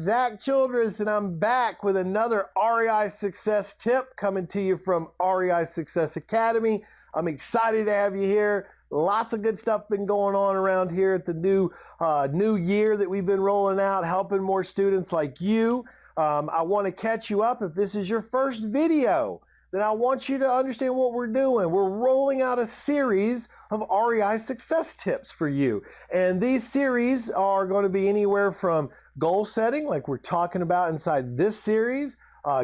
Zack Childress, and I'm back with another REI Success tip coming to you from REI Success Academy. I'm excited to have you here. Lots of good stuff been going on around here at the new year that we've been rolling out, helping more students like you. I want to catch you up. If this is your first video, then I want you to understand what we're doing. We're rolling out a series of REI Success tips for you. And these series are going to be anywhere from goal setting, like we're talking about inside this series,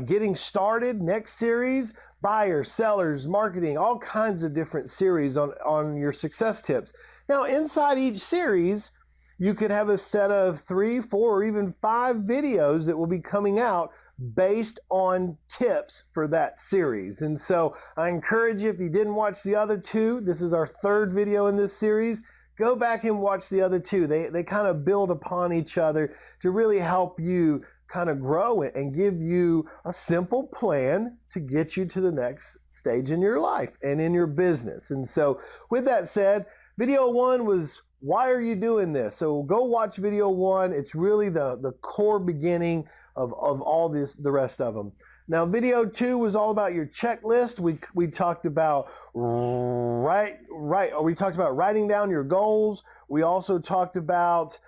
getting started, next series, buyers, sellers, marketing, all kinds of different series on your success tips. Now, inside each series, you could have a set of 3, 4, or even 5 videos that will be coming out based on tips for that series. And so I encourage you, if you didn't watch the other 2, this is our 3rd video in this series, go back and watch the other 2. They kind of build upon each other to really help you kind of grow it and give you a simple plan to get you to the next stage in your life and in your business. And so with that said, video 1 was, why are you doing this? So go watch video 1. It's really the core beginning of all the rest of them. Now, video 2 was all about your checklist. We talked about we talked about writing down your goals. We also talked about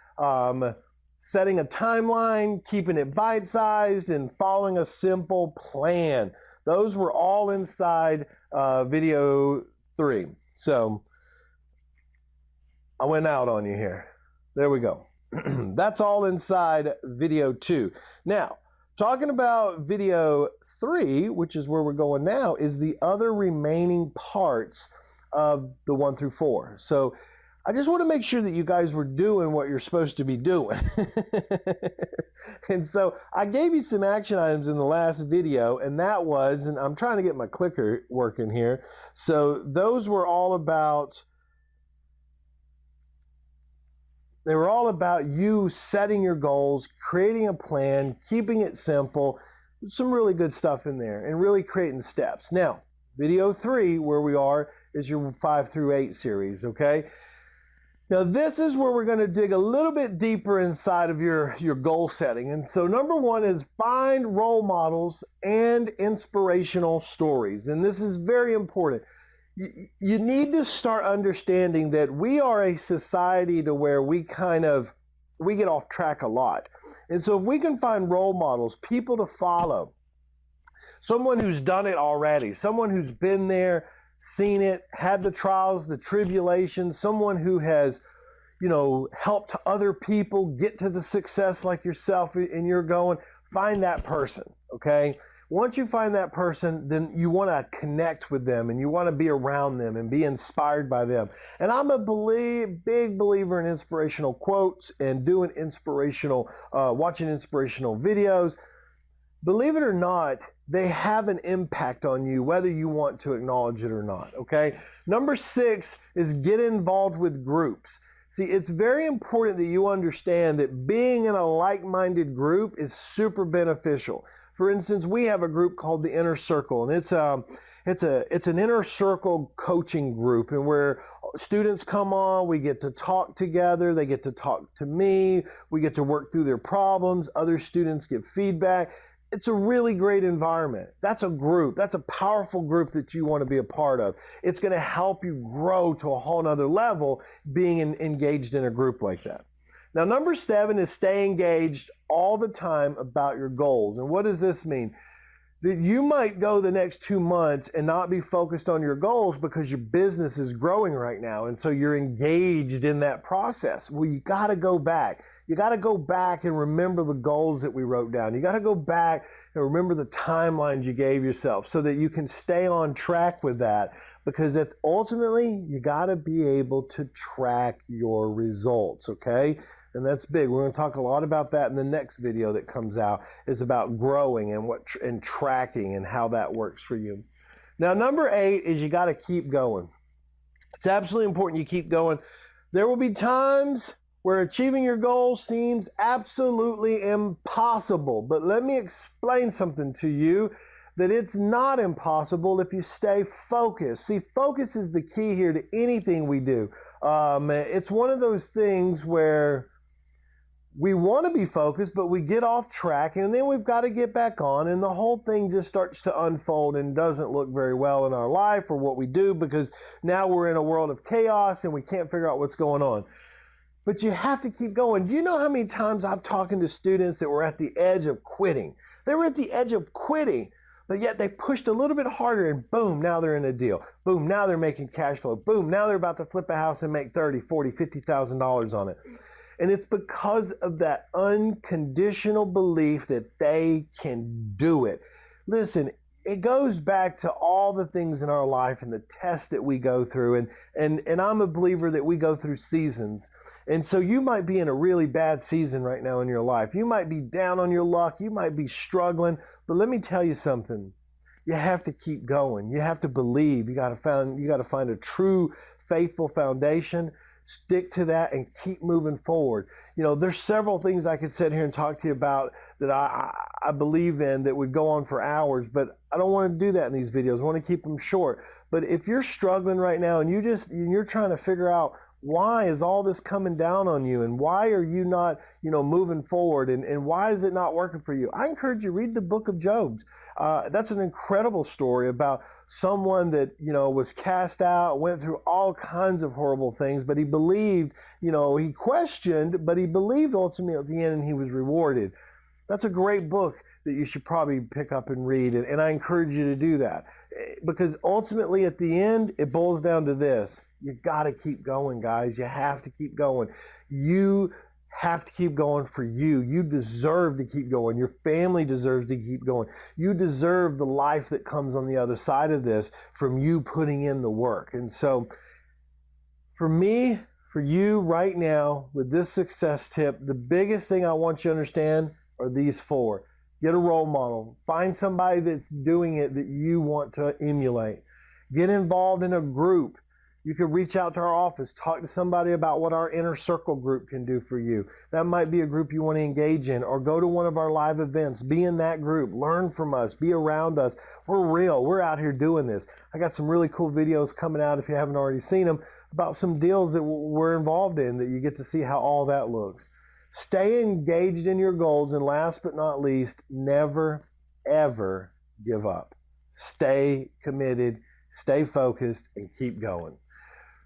setting a timeline, keeping it bite-sized, and following a simple plan. Those were all inside video 3. So I went out on you here. There we go. That's all inside video 2. Now, talking about video 3, which is where we're going now, is the other remaining parts of the 1 through 4. So I just want to make sure that you guys were doing what you're supposed to be doing. And so I gave you some action items in the last video, and that was, and I'm trying to get my clicker working here. So those were all about, they were all about you setting your goals, creating a plan, keeping it simple, some really good stuff in there, and really creating steps. Now, video 3, where we are, is your 5 through 8 series, okay? Now, this is where we're going to dig a little bit deeper inside of your goal setting. And so number 1 is find role models and inspirational stories. And this is very important. You need to start understanding that we are a society to where we get off track a lot. And so if we can find role models, people to follow, someone who's done it already, someone who's been there, seen it, had the trials, the tribulations, someone who has, helped other people get to the success like yourself and you're going, find that person, okay? Once you find that person, then you want to connect with them and you want to be around them and be inspired by them. And I'm a big believer in inspirational quotes and doing watching inspirational videos. Believe it or not, they have an impact on you, whether you want to acknowledge it or not, okay? Number 6 is get involved with groups. See, it's very important that you understand that being in a like-minded group is super beneficial. For instance, we have a group called the Inner Circle, and it's an inner circle coaching group, and where students come on, we get to talk together, they get to talk to me, we get to work through their problems, other students give feedback. It's a really great environment. That's a group. That's a powerful group that you want to be a part of. It's going to help you grow to a whole nother level being engaged in a group like that. Now, number 7 is stay engaged all the time about your goals. And what does this mean? That you might go the next 2 months and not be focused on your goals because your business is growing right now. And so you're engaged in that process. Well, you got to go back. You got to go back and remember the goals that we wrote down. You got to go back and remember the timelines you gave yourself so that you can stay on track with that, because ultimately you got to be able to track your results, okay? And that's big. We're going to talk a lot about that in the next video that comes out. Is about growing and tracking and how that works for you. Now, number 8 is you got to keep going. It's absolutely important you keep going. There will be times where achieving your goal seems absolutely impossible. But let me explain something to you, that it's not impossible if you stay focused. See, focus is the key here to anything we do. It's one of those things where we want to be focused, but we get off track, and then we've got to get back on, and the whole thing just starts to unfold and doesn't look very well in our life or what we do, because now we're in a world of chaos and we can't figure out what's going on. But you have to keep going. Do you know how many times I'm talking to students that were at the edge of quitting? They were at the edge of quitting, but yet they pushed a little bit harder, and boom, now they're in a deal. Boom, now they're making cash flow. Boom, now they're about to flip a house and make $30,000, $40,000, $50,000 on it. And it's because of that unconditional belief that they can do it. Listen, it goes back to all the things in our life and the tests that we go through. And I'm a believer that we go through seasons. And so you might be in a really bad season right now in your life. You might be down on your luck. You might be struggling. But let me tell you something. You have to keep going. You have to believe. You got to find a true, faithful foundation. Stick to that and keep moving forward. You know, there's several things I could sit here and talk to you about that I believe in that would go on for hours, but I don't want to do that in these videos. I want to keep them short. But if you're struggling right now and you're trying to figure out why is all this coming down on you, and why are you not, moving forward, and why is it not working for you? I encourage you, read the book of Job. That's an incredible story about someone that, was cast out, went through all kinds of horrible things, but he believed, he questioned, but he believed ultimately at the end, and he was rewarded. That's a great book that you should probably pick up and read, and I encourage you to do that, because ultimately at the end, it boils down to this. You got to keep going, guys. You have to keep going. You have to keep going for you. You deserve to keep going. Your family deserves to keep going. You deserve the life that comes on the other side of this from you putting in the work. And so for me, for you right now, with this success tip, the biggest thing I want you to understand are these four. Get a role model. Find somebody that's doing it that you want to emulate. Get involved in a group. You could reach out to our office, talk to somebody about what our inner circle group can do for you. That might be a group you want to engage in, or go to one of our live events. Be in that group. Learn from us. Be around us. We're real. We're out here doing this. I got some really cool videos coming out, if you haven't already seen them, about some deals that we're involved in that you get to see how all that looks. Stay engaged in your goals, and last but not least, never, ever give up. Stay committed, stay focused, and keep going.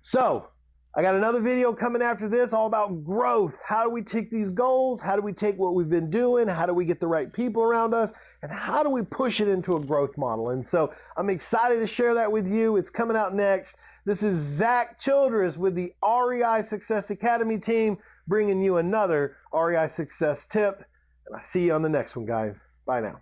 So, I got another video coming after this all about growth. How do we take these goals? How do we take what we've been doing? How do we get the right people around us? And how do we push it into a growth model? And so I'm excited to share that with you. It's coming out next. This is Zack Childress with the REI Success Academy team, bringing you another REI Success tip. And I'll see you on the next one, guys. Bye now.